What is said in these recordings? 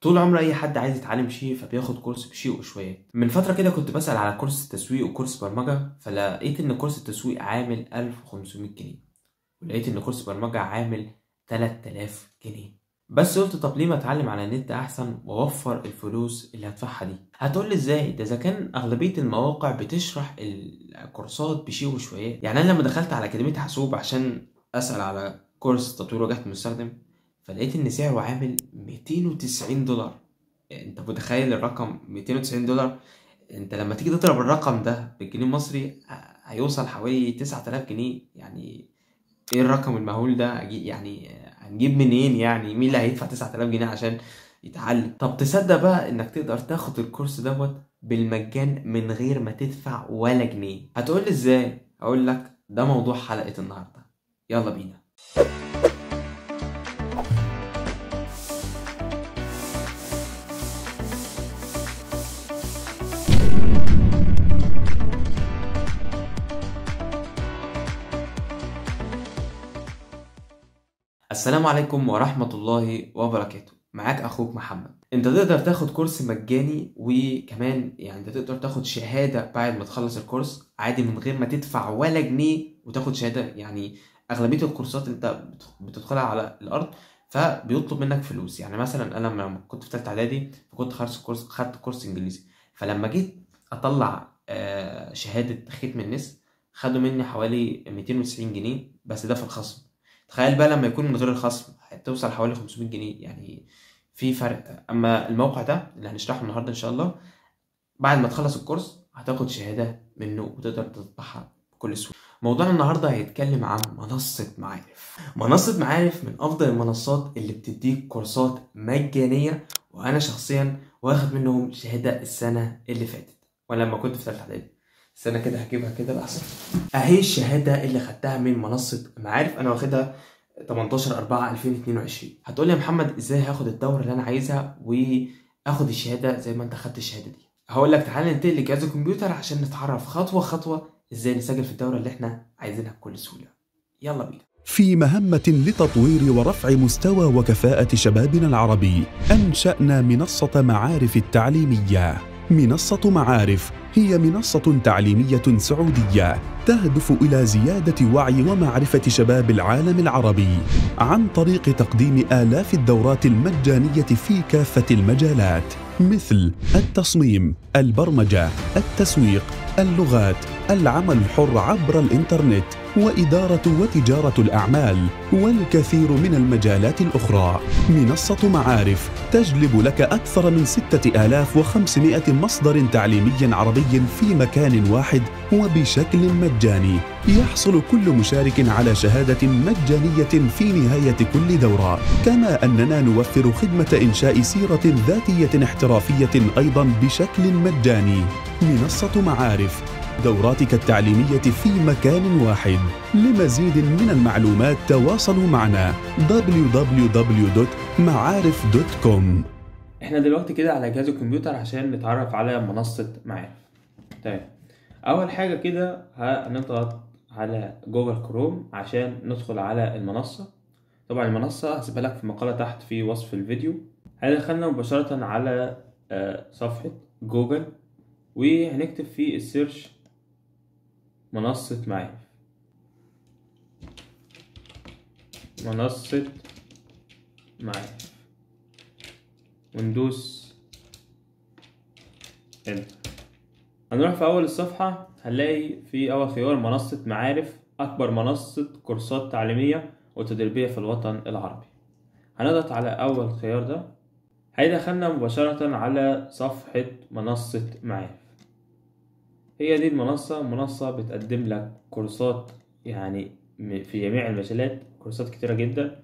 طول عمر اي حد عايز يتعلم شيء فبياخد كورس بشيء وشوية. من فترة كده كنت بسأل على كورس تسويق وكورس برمجة، فلقيت ان كورس التسويق عامل 1500 جنيه، ولقيت ان كورس برمجة عامل 3000 جنيه. بس قلت طب ليه ما اتعلم على النت احسن واوفر الفلوس اللي هدفعها دي؟ هتقولي ازاي ده اذا كان اغلبية المواقع بتشرح الكورسات بشيء وشوية. يعني انا لما دخلت على اكاديمية حاسوب عشان اسأل على كورس تطوير واجهة المستخدم، فلقيت ان سعره عامل $290. انت متخيل الرقم $290؟ انت لما تيجي تضرب الرقم ده بالجنيه المصري هيوصل حوالي 9000 جنيه. يعني ايه الرقم المهول ده؟ يعني هنجيب منين؟ يعني مين اللي هيدفع 9000 جنيه عشان يتعلم؟ طب تصدق بقى انك تقدر تاخد الكورس دوت بالمجان من غير ما تدفع ولا جنيه؟ هتقولي ازاي؟ هقول لك ده موضوع حلقة النهاردة، يلا بينا. السلام عليكم ورحمة الله وبركاته. معاك أخوك محمد. أنت تقدر تاخد كورس مجاني، وكمان يعني أنت تقدر تاخد شهادة بعد ما تخلص الكورس عادي من غير ما تدفع ولا جنيه وتاخد شهادة. يعني أغلبية الكورسات أنت بتدخلها على الأرض فبيطلب منك فلوس. يعني مثلا أنا لما كنت في تالتة إعدادي فكنت خدت كورس إنجليزي، فلما جيت أطلع شهادة ختم النصف خدوا مني حوالي 290 جنيه، بس ده في الخصم. تخيل بقى لما يكون من غير الخصم هتوصل حوالي 500 جنيه، يعني في فرق. اما الموقع ده اللي هنشرحه النهارده ان شاء الله، بعد ما تخلص الكورس هتاخد شهادة منه وتقدر تطبعها بكل سهولة. موضوعنا النهارده هيتكلم عن منصة معارف. منصة معارف من افضل المنصات اللي بتديك كورسات مجانية، وانا شخصيا واخد منهم شهادة السنة اللي فاتت وانا لما كنت في ثالثة اعدادي. السنة كده هجيبها كده لحظة. اهي الشهادة اللي خدتها من منصة معارف، انا واخدها 18/4/2022. هتقولي يا محمد ازاي هاخد الدورة اللي انا عايزها واخد الشهادة زي ما انت خدت الشهادة دي؟ هقول لك تعالى ننتقل لجهاز الكمبيوتر عشان نتعرف خطوة خطوة ازاي نسجل في الدورة اللي احنا عايزينها بكل سهولة. يلا بينا. في مهمة لتطوير ورفع مستوى وكفاءة شبابنا العربي، أنشأنا منصة معارف التعليمية. منصة معارف هي منصة تعليمية سعودية تهدف إلى زيادة وعي ومعرفة شباب العالم العربي عن طريق تقديم آلاف الدورات المجانية في كافة المجالات، مثل التصميم، البرمجة، التسويق، اللغات، العمل الحر عبر الإنترنت، وإدارة وتجارة الأعمال، والكثير من المجالات الأخرى. منصة معارف تجلب لك أكثر من 6500 مصدر تعليمي عربي في مكان واحد وبشكل مجاني. يحصل كل مشارك على شهادة مجانية في نهاية كل دورة، كما أننا نوفر خدمة إنشاء سيرة ذاتية احترافية أيضا بشكل مجاني. منصة معارف، دوراتك التعليمية في مكان واحد. لمزيد من المعلومات تواصلوا معنا www.maarif.com. احنا دلوقتي كده على جهاز الكمبيوتر عشان نتعرف على منصة معارف. تمام، اول حاجة كده هنضغط على جوجل كروم عشان ندخل على المنصة. طبعا المنصة هسيبها لك في مقالة تحت في وصف الفيديو. هندخلنا مباشرة على صفحة جوجل، وهنكتب في السيرش منصة معارف. منصة معارف وندوس انتر. هنروح في اول الصفحة هنلاقي في اول خيار منصة معارف، اكبر منصة كورسات تعليمية وتدريبية في الوطن العربي. هنضغط على اول خيار ده، هيدخلنا مباشرة على صفحة منصة معارف. هي دي منصة بتقدم لك كورسات يعني في جميع المجالات، كورسات كتيرة جدا،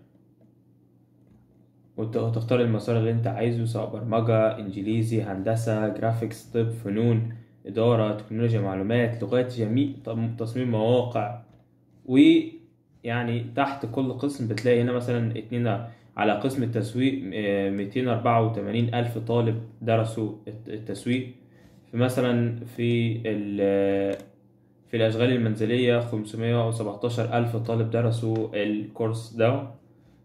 وتختار المسار اللي انت عايزه، سواء برمجة، انجليزي، هندسة، جرافيكس، طب، فنون، ادارة، تكنولوجيا معلومات، لغات، جميع تصميم مواقع. ويعني تحت كل قسم بتلاقي هنا مثلا اتنين على قسم التسويق 284 ألف طالب درسوا التسويق. في مثلا في الأشغال المنزلية 517 ألف طالب درسوا الكورس ده.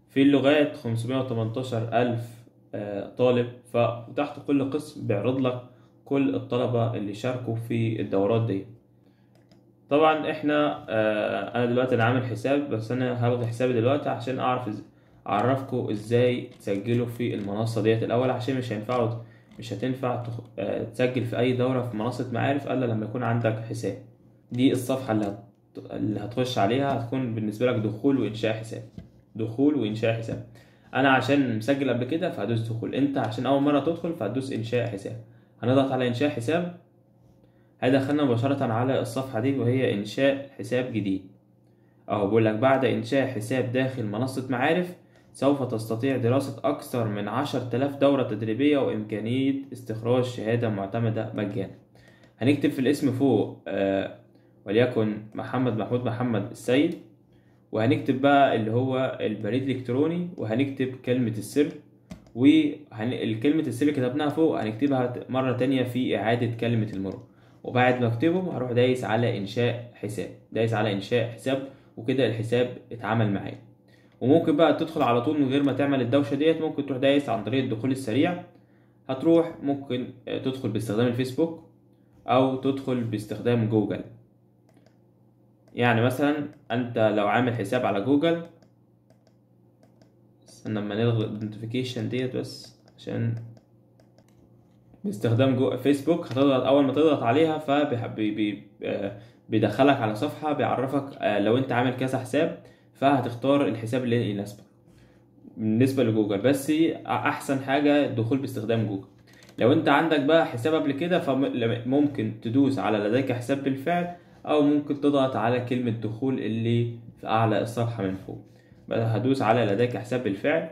في اللغات 518 ألف طالب، فتحت كل قسم بيعرض لك كل الطلبة اللي شاركوا في الدورات دي. طبعا احنا انا دلوقتي انا عامل حساب، بس انا هلغي حسابي دلوقتي عشان اعرفكم ازاي تسجلوا في المنصة ديت الاول، عشان مش هتنفع تسجل في اي دورة في منصة معارف الا لما يكون عندك حساب. دي الصفحة اللي هتخش عليها، هتكون بالنسبة لك دخول وانشاء حساب، دخول وانشاء حساب. انا عشان مسجل قبل كده فهدوس دخول، انت عشان اول مرة تدخل فهتدوس انشاء حساب. هنضغط على انشاء حساب، هيدخلنا مباشرة على الصفحة دي وهي إنشاء حساب جديد. أهو بيقول لك بعد إنشاء حساب داخل منصة معارف سوف تستطيع دراسة أكثر من 10,000 دورة تدريبية وإمكانية استخراج شهادة معتمدة مجانا. هنكتب في الاسم فوق وليكن محمد محمود محمد السيد، وهنكتب بقى اللي هو البريد الإلكتروني، وهنكتب كلمة السر، والكلمة السر اللي كتبناها فوق هنكتبها مرة تانية في إعادة كلمة المرور. وبعد ما اكتبه هروح دايس على انشاء حساب، دايس على انشاء حساب، وكده الحساب اتعمل معايا. وممكن بقى تدخل على طول من غير ما تعمل الدوشه ديت، ممكن تروح دايس عن طريق الدخول السريع. هتروح ممكن تدخل باستخدام الفيسبوك او تدخل باستخدام جوجل. يعني مثلا انت لو عامل حساب على جوجل، استنى لما نلغي النوتيفيكيشن ديت بس، عشان باستخدام فيسبوك هتضغط، اول ما تضغط عليها بيدخلك على صفحة بيعرفك لو انت عامل كذا حساب فهتختار الحساب اللي يناسبك. بالنسبة لجوجل بس احسن حاجة الدخول باستخدام جوجل. لو انت عندك بقى حساب قبل كده فممكن تدوس على لديك حساب بالفعل، او ممكن تضغط على كلمة دخول اللي في اعلى الصفحة من فوق. هدوس على لديك حساب بالفعل.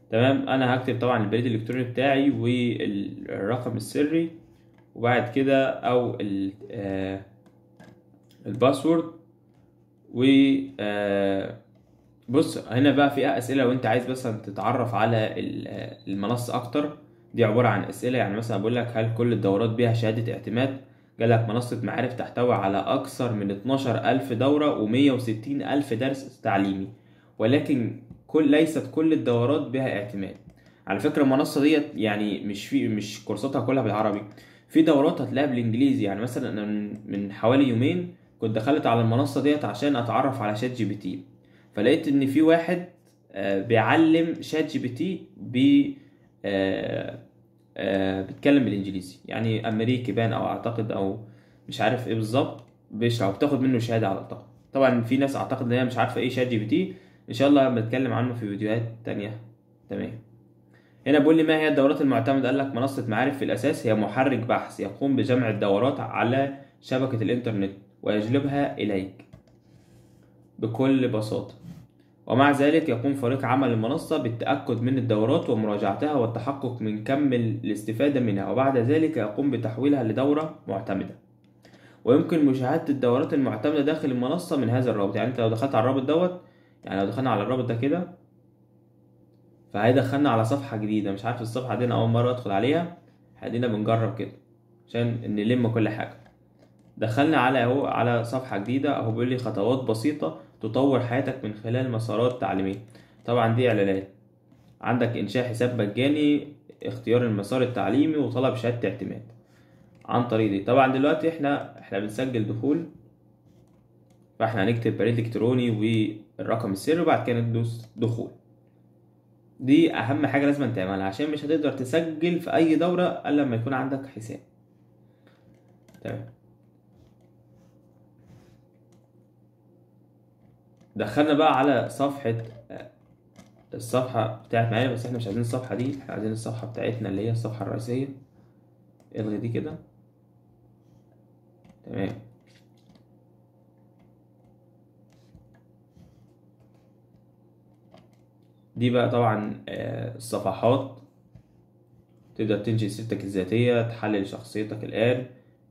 تمام، انا هكتب طبعا البريد الالكتروني بتاعي والرقم السري، وبعد كده او الباسورد. و بص هنا بقى فيها اسئله، لو انت عايز مثلا تتعرف على المنصه اكتر. دي عباره عن اسئله، يعني مثلا بقول لك هل كل الدورات بيها شهاده اعتماد؟ جالك منصه معارف تحتوي على اكثر من 12,000 دوره و160,000 درس تعليمي، ولكن ليست كل الدورات بها اعتماد. على فكره المنصه ديت يعني مش كورساتها كلها بالعربي، في دورات هتلاقيها بالانجليزي. يعني مثلا انا من حوالي يومين كنت دخلت على المنصه ديت عشان اتعرف على شات جي بي تي، فلقيت ان في واحد بيعلم شات جي بي تي بيتكلم بالانجليزي، يعني امريكي بان او اعتقد او مش عارف ايه بالظبط، بيشرح وبتاخد منه شهاده على اعتقد. طبعا في ناس اعتقد ان هي مش عارفه ايه شات جي بي تي، ان شاء الله بنتكلم عنه في فيديوهات تانية. تمام، هنا بيقول لي ما هي الدورات المعتمدة؟ قال لك منصة معارف في الأساس هي محرك بحث يقوم بجمع الدورات على شبكة الإنترنت ويجلبها إليك بكل بساطة، ومع ذلك يقوم فريق عمل المنصة بالتأكد من الدورات ومراجعتها والتحقق من كم الاستفادة منها، وبعد ذلك يقوم بتحويلها لدورة معتمدة. ويمكن مشاهدة الدورات المعتمدة داخل المنصة من هذا الرابط. يعني انت لو دخلت على الرابط دوت، يعني لو دخلنا على الرابط ده كده فهيدخلنا على صفحة جديدة، مش عارف الصفحة دي انا اول مرة ادخل عليها، هدينا بنجرب كده عشان نلم كل حاجة. دخلنا على صفحة جديدة اهو، بيقول لي خطوات بسيطة تطور حياتك من خلال مسارات تعليمية. طبعا دي اعلانات. عندك انشاء حساب مجاني، اختيار المسار التعليمي، وطلب شهادة اعتماد عن طريق دي. طبعا دلوقتي احنا بنسجل دخول، فاحنا هنكتب بريد الكتروني والرقم السري وبعد كده ندوس دخول. دي اهم حاجه لازم تعملها عشان مش هتقدر تسجل في اي دوره الا لما يكون عندك حساب. تمام، دخلنا بقى على الصفحه بتاعت معايا، بس احنا مش عايزين الصفحه دي، احنا عايزين الصفحه بتاعتنا اللي هي الصفحه الرئيسيه. الغي دي كده. تمام، دي بقى طبعا الصفحات. تقدر تنشئ سيرتك الذاتية، تحلل شخصيتك الآن،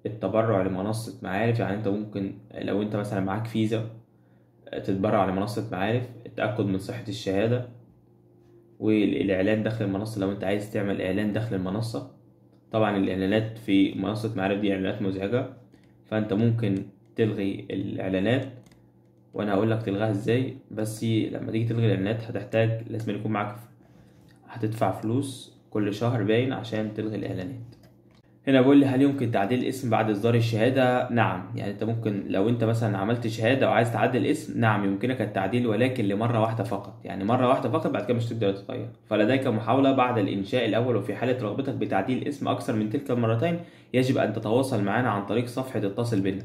التبرع لمنصة معارف. يعني انت ممكن لو انت مثلا معاك فيزا تتبرع لمنصة معارف، التأكد من صحة الشهادة، والإعلان داخل المنصة لو انت عايز تعمل إعلان داخل المنصة. طبعا الإعلانات في منصة معارف دي إعلانات مزعجة، فانت ممكن تلغي الإعلانات، وانا هقول لك تلغاها ازاي. بس لما تيجي تلغي الإعلانات هتحتاج لازم يكون معاك هتدفع فلوس كل شهر باين عشان تلغي الاعلانات. هنا بيقول لي هل يمكن تعديل الاسم بعد اصدار الشهاده؟ نعم، يعني انت ممكن لو انت مثلا عملت شهاده وعايز تعدل الاسم، نعم يمكنك التعديل، ولكن لمره واحده فقط، يعني مره واحده فقط، بعد كده مش تقدر تغير. فلديك محاوله بعد الانشاء الاول، وفي حاله رغبتك بتعديل الاسم اكثر من تلك المرتين يجب ان تتواصل معنا عن طريق صفحه اتصل بنا.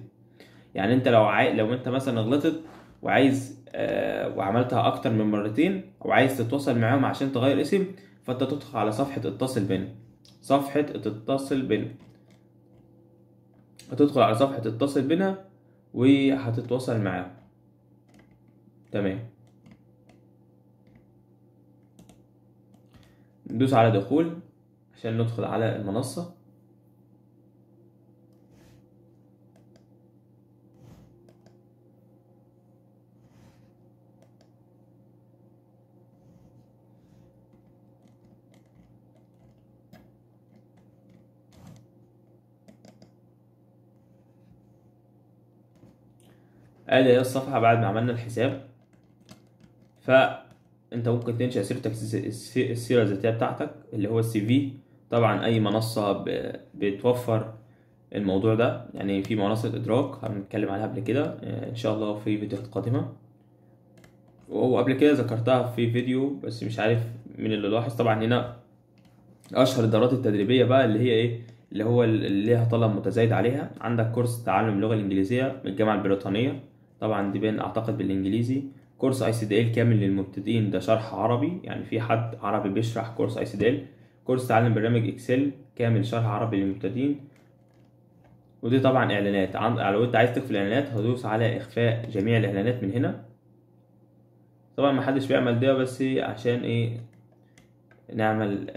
يعني انت لو انت مثلا غلطت وعايز وعملتها اكتر من مرتين وعايز تتواصل معاهم عشان تغير اسم، فانت تدخل على صفحه اتصل بنا. صفحه اتصل بنا، هتدخل على صفحة اتصل بنا وهتتواصل معاهم. تمام، ندوس على دخول عشان ندخل على المنصة. ادي هي الصفحة بعد ما عملنا الحساب. فانت ممكن تنشئ سيرتك، السيرة الذاتية بتاعتك اللي هو السي في. طبعا اي منصة بتوفر الموضوع ده، يعني في منصة ادراك هنتكلم عنها قبل كده ان شاء الله في فيديوهات قادمة، وهو قبل كده ذكرتها في فيديو بس مش عارف مين اللي لاحظ. طبعا هنا اشهر الدورات التدريبيه بقى اللي هي ايه، اللي هو اللي ليها طلب متزايد عليها. عندك كورس تعلم اللغه الانجليزيه من الجامعه البريطانيه، طبعا دي بين اعتقد بالانجليزي. كورس ICDL كامل للمبتدئين، ده شرح عربي، يعني في حد عربي بيشرح كورس ICDL. كورس تعلم برنامج اكسل كامل شرح عربي للمبتدئين. ودي طبعا اعلانات، لو انت عايز تقفل الاعلانات هتدوس على اخفاء جميع الاعلانات من هنا. طبعا محدش بيعمل ده بس عشان ايه، نعمل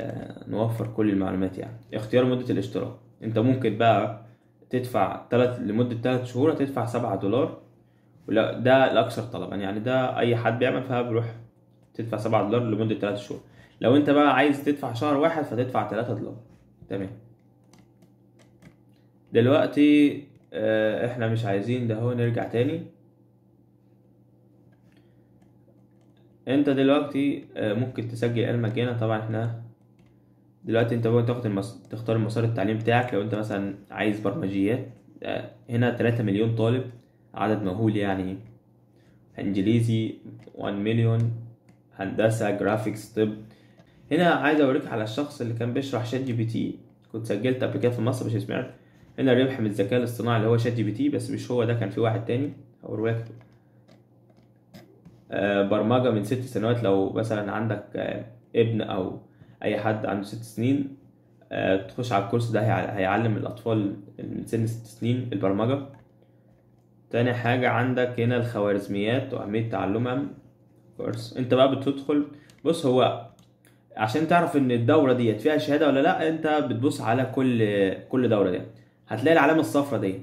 نوفر كل المعلومات. يعني اختيار مدة الاشتراك، انت ممكن بقى تدفع لمدة 3 شهور هتدفع $7، ولا ده الأكثر طلبا، يعني ده أي حد بيعمل فبروح تدفع $7 لمدة 3 شهور. لو انت بقى عايز تدفع شهر واحد فتدفع $3. تمام. دلوقتي احنا مش عايزين ده، هو نرجع تاني. انت دلوقتي ممكن تسجل اعلان مجانا. طبعا احنا دلوقتي انت ممكن تختار المسار التعليم بتاعك. لو انت مثلا عايز برمجيات، هنا 3 مليون طالب، عدد مهول يعني. انجليزي 1 مليون، هندسة، جرافيكس، طب. هنا عايز اوريك على الشخص اللي كان بيشرح شات جي بي تي، كنت سجلت قبل كده في مصر مش سمعت. هنا ربح من الذكاء الاصطناعي اللي هو شات جي بي تي، بس مش هو ده، كان في واحد تاني هوريك. برمجة من 6 سنوات. لو مثلا عندك ابن او اي حد عنده 6 سنين، تخش على الكورس ده، هيعلم الاطفال من سن 6 سنين البرمجة. تاني حاجة عندك هنا الخوارزميات واهمية تعلمها. كورس انت بقى بتدخل، بص هو عشان تعرف ان الدورة ديت فيها شهادة ولا لا، انت بتبص على كل دورة دي، هتلاقي العلامة الصفراء دي.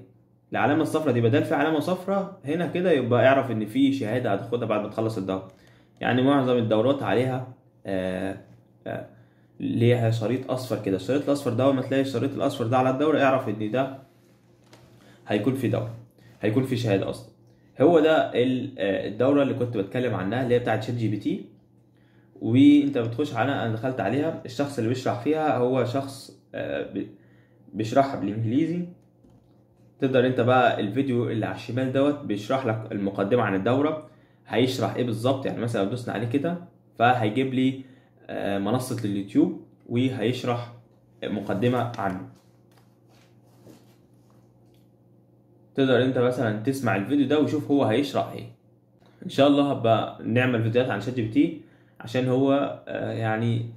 العلامة الصفراء دي بدل في علامة صفراء هنا كده، يبقى اعرف ان في شهادة هتاخدها بعد ما تخلص الدورة. يعني معظم الدورات عليها ليها شريط اصفر كده. الشريط الاصفر ده، لما تلاقي الشريط الاصفر ده على الدورة اعرف ان ده هيكون في دورة، هيكون في شهادة اصلا. هو ده الدورة اللي كنت بتكلم عنها اللي هي بتاعت شات جي بي تي. وانت بتخش على، انا دخلت عليها، الشخص اللي بيشرح فيها هو شخص بيشرحها بالانجليزي. تقدر انت بقى الفيديو اللي على الشمال دوت بيشرح لك المقدمة عن الدورة، هيشرح ايه بالظبط. يعني مثلا لو دوسنا عليه كده فهيجيب لي منصة اليوتيوب وهيشرح مقدمة عنه. تقدر انت مثلا تسمع الفيديو ده وشوف هو هيشرح ايه. ان شاء الله هبقى نعمل فيديوهات عن شات جي بي تي، عشان هو يعني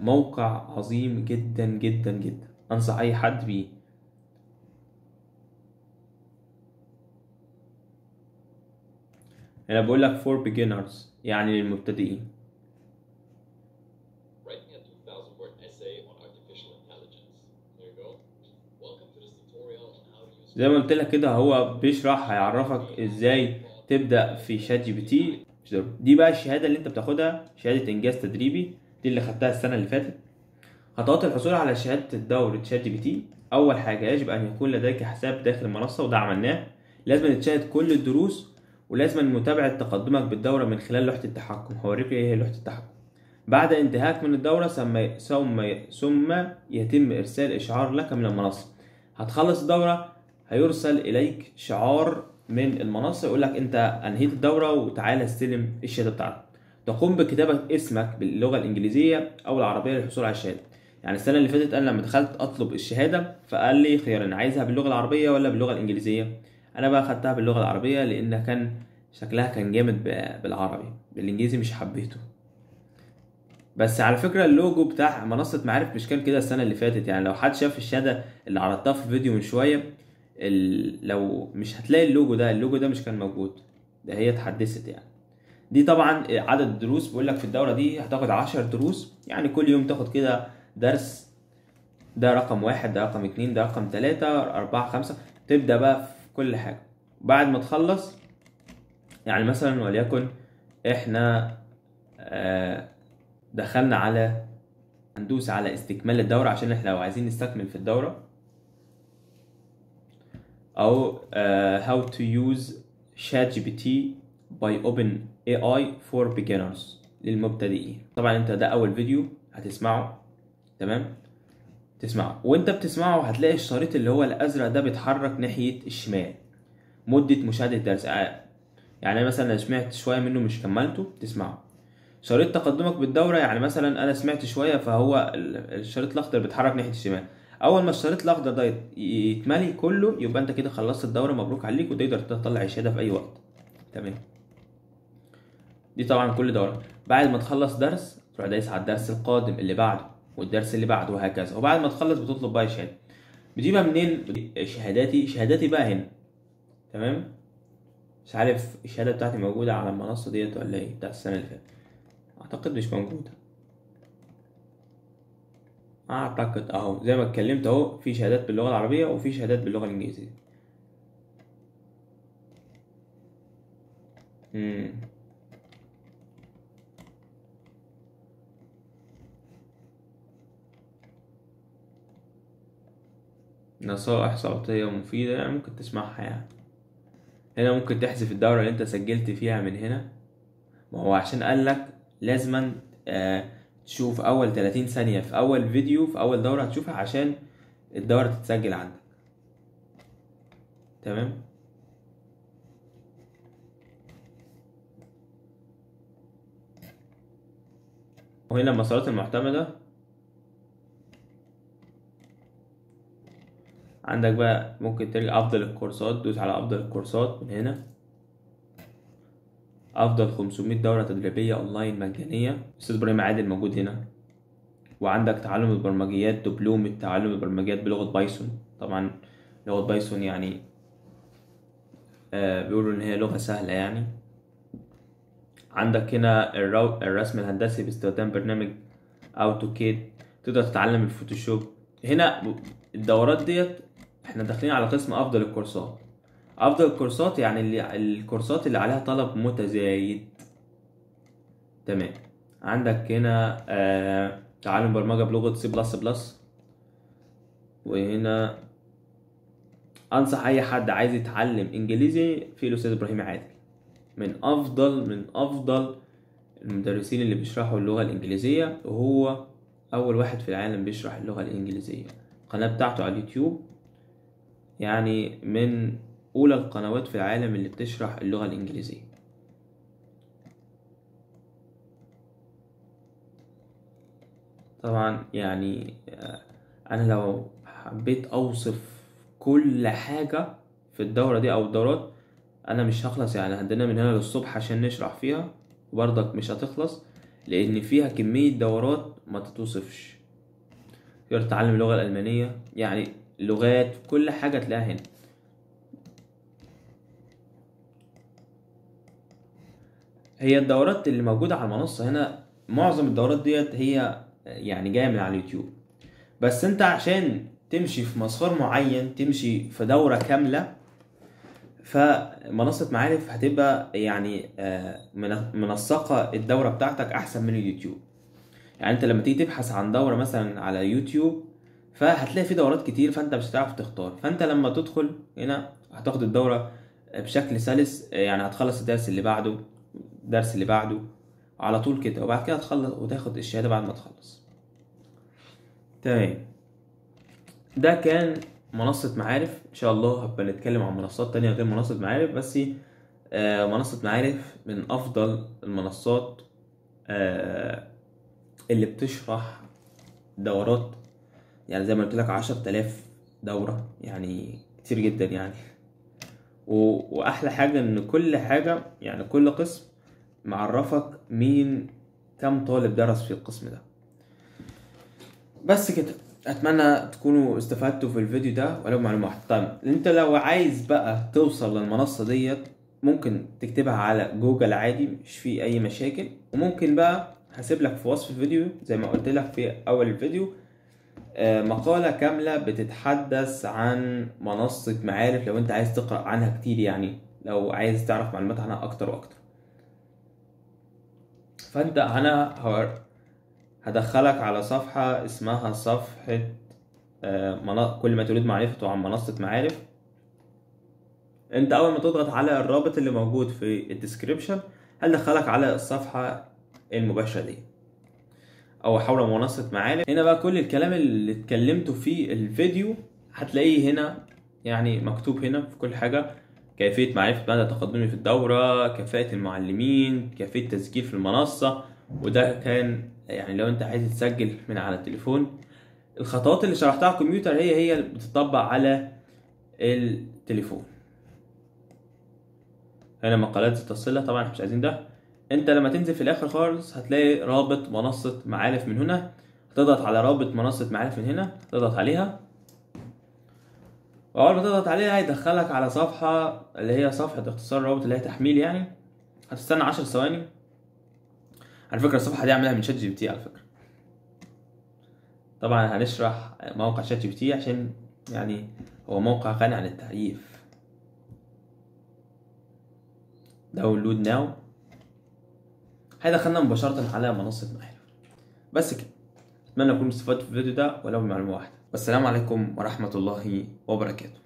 موقع عظيم جدا جدا جدا، انصح اي حد بيه. هنا بقول لك for beginners، يعني للمبتدئين. زي ما قلت لك كده، هو بيشرح، هيعرفك ازاي تبدأ في شات جي بي تي. دي بقى الشهادة اللي انت بتاخدها، شهادة انجاز تدريبي، دي اللي خدتها السنة اللي فاتت. خطوات الحصول على شهادة دورة شات جي بي تي. اول حاجة يجب ان يكون لديك حساب داخل المنصة، وده عملناه. لازم تشاهد كل الدروس، ولازم متابعة تقدمك بالدورة من خلال لوحة التحكم. هوريك ايه هي لوحة التحكم. بعد انتهاك من الدورة ثم يتم إرسال إشعار لك من المنصة. هتخلص الدورة هيرسل إليك شعار من المنصة يقول لك أنت أنهيت الدورة وتعالى استلم الشهادة بتاعتك. تقوم بكتابة اسمك باللغة الإنجليزية أو العربية للحصول على الشهادة. يعني السنة اللي فاتت أنا لما دخلت أطلب الشهادة فقال لي خيارين، عايزها باللغة العربية ولا باللغة الإنجليزية. أنا بقى خدتها باللغة العربية لأن كان شكلها كان جامد بالعربي، بالإنجليزي مش حبيته. بس على فكرة اللوجو بتاع منصة معارف مش كان كده السنة اللي فاتت. يعني لو حد شاف الشهادة اللي عرضتها في فيديو من شوية لو مش هتلاقي اللوجو ده مش كان موجود، ده هي اتحدثت يعني. دي طبعا عدد الدروس بيقول لك في الدورة دي هتاخد 10 دروس، يعني كل يوم تاخد كده درس. ده رقم 1، ده رقم 2، ده رقم 3، 4، 5. تبدأ بقى في كل حاجة. بعد ما تخلص يعني مثلا وليكن احنا دخلنا هندوس على استكمال الدورة عشان احنا لو عايزين نستكمل في الدورة، او how to use ChatGPT by OpenAI for beginners للمبتدئين. طبعا انت ده اول فيديو هتسمعه، تمام؟ تسمعه وانت بتسمعه هتلاقي الشريط اللي هو الازرق ده بيتحرك ناحية الشمال مدة مشاهدة الدرس. يعني مثلا لو سمعت شوية منه مش كملته تسمعه. شريط تقدمك بالدورة، يعني مثلا انا سمعت شوية فهو الشريط الاخضر بيتحرك ناحية الشمال. اول ما الشريط الاخضر ده يتملي كله يبقى انت كده خلصت الدورة، مبروك عليك وتقدر تطلع الشهادة في اي وقت، تمام؟ دي طبعا كل دورة. بعد ما تخلص درس تروح دايس على الدرس القادم اللي بعده والدرس اللي بعده وهكذا. وبعد ما تخلص بتطلب بقى شهادة. بتجيبها منين؟ شهاداتي بقى هنا، تمام؟ مش عارف الشهادة بتاعتي موجودة على المنصة ديت ولا ايه، بتاعت السنة اللي فاتت. اعتقد مش موجودة، اعتقد اهو زي ما اتكلمت اهو، في شهادات باللغة العربية وفي شهادات باللغة الانجليزية. نصائح صوتية مفيدة يعني ممكن تسمعها. يعني هنا ممكن تحذف الدورة اللي انت سجلت فيها من هنا، ما هو عشان قالك لازما تشوف اول 30 ثانية في اول فيديو في اول دورة هتشوفها عشان الدورة تتسجل عندك، تمام؟ وهنا المسارات المعتمدة عندك بقى، ممكن تلقى افضل الكورسات. دوس على افضل الكورسات من هنا. افضل 500 دورة تدريبية اونلاين مجانية، استاذ ابراهيم عادل موجود هنا. وعندك تعلم البرمجيات، دبلوم التعلم البرمجيات بلغة بايثون. طبعا لغة بايثون يعني بيقولوا ان هي لغة سهلة يعني. عندك هنا الرسم الهندسي باستخدام برنامج اوتوكاد، تقدر تتعلم الفوتوشوب. هنا الدورات ديت احنا داخلين على قسم افضل الكورسات. افضل الكورسات يعني الكورسات اللي عليها طلب متزايد، تمام؟ عندك هنا تعلم برمجة بلغة C++. وهنا انصح اي حد عايز يتعلم انجليزي في الاستاذ ابراهيم عادل، من افضل المدرسين اللي بيشرحوا اللغة الانجليزية، وهو اول واحد في العالم بيشرح اللغة الانجليزية. القناة بتاعته على اليوتيوب يعني من اولى القنوات في العالم اللي بتشرح اللغة الانجليزية. طبعا يعني انا لو حبيت اوصف كل حاجة في الدورة دي او الدورات انا مش هخلص. يعني عندنا من هنا للصبح عشان نشرح فيها وبرضك مش هتخلص، لان فيها كمية دورات ما تتوصفش. تقدر تتعلم اللغة الألمانية، يعني لغات كل حاجة تلاقيها هنا. هي الدورات اللي موجودة على المنصة هنا معظم الدورات ديت هي يعني جاية من على اليوتيوب. بس انت عشان تمشي في مسار معين، تمشي في دورة كاملة، فمنصة معارف هتبقى يعني منسقة الدورة بتاعتك أحسن من اليوتيوب. يعني انت لما تيجي تبحث عن دورة مثلا على يوتيوب فهتلاقي في دورات كتير، فانت مش هتعرف تختار. فانت لما تدخل هنا هتاخد الدورة بشكل سلس، يعني هتخلص الدرس اللي بعده، الدرس اللي بعده، على طول كده، وبعد كده تخلص وتاخد الشهادة بعد ما تخلص. تمام، ده كان منصة معارف. ان شاء الله هبقى نتكلم عن منصات تانية غير منصة معارف، بس منصة معارف من افضل المنصات اللي بتشرح دورات، يعني زي ما قلت لك 10,000 دورة، يعني كتير جدا يعني. واحلى حاجة ان كل حاجة، يعني كل قسم معرفك مين كم طالب درس في القسم ده. بس كده، اتمنى تكونوا استفدتوا في الفيديو ده ولو معلومة واحدة. طيب انت لو عايز بقى توصل للمنصة ديت، ممكن تكتبها على جوجل عادي، مش في اي مشاكل. وممكن بقى هسيب لك في وصف الفيديو زي ما قلت لك في اول الفيديو مقالة كاملة بتتحدث عن منصة معارف، لو انت عايز تقرأ عنها كتير، يعني لو عايز تعرف معلومات عنها اكتر واكتر. فانت انا هدخلك على صفحة اسمها صفحة كل ما تريد معرفته عن منصة معارف. انت اول ما تضغط على الرابط اللي موجود في الديسكريبشن هدخلك على الصفحة المباشرة دي، او حول منصة معارف. هنا بقى كل الكلام اللي اتكلمته في الفيديو هتلاقيه هنا، يعني مكتوب هنا في كل حاجة: كيفية معرفة مدى تقدمي في الدورة، كفاءة المعلمين، كيفية تسجيل في المنصة. وده كان يعني لو انت عايز تسجل من على التليفون. الخطوات اللي شرحتها على الكمبيوتر هي اللي بتطبق على التليفون. هنا مقالات ذات الصلة، طبعا احنا مش عايزين ده. انت لما تنزل في الاخر خالص هتلاقي رابط منصة معارف من هنا، هتضغط على رابط منصة معارف من هنا، تضغط عليها، واول ما تضغط عليها هيدخلك على صفحة اللي هي صفحة اختصار الرابط اللي هي تحميل يعني. هتستنى 10 ثواني. على فكرة الصفحة دي عاملها من شات جي بي تي على فكرة. طبعا هنشرح موقع شات جي بي تي عشان يعني هو موقع غني عن التعريف. داونلود ناو، هيدخلنا مباشرة على منصة معارف. بس كده، اتمنى اكون استفدت في الفيديو ده ولو بمعلومة واحدة. والسلام عليكم ورحمة الله وبركاته.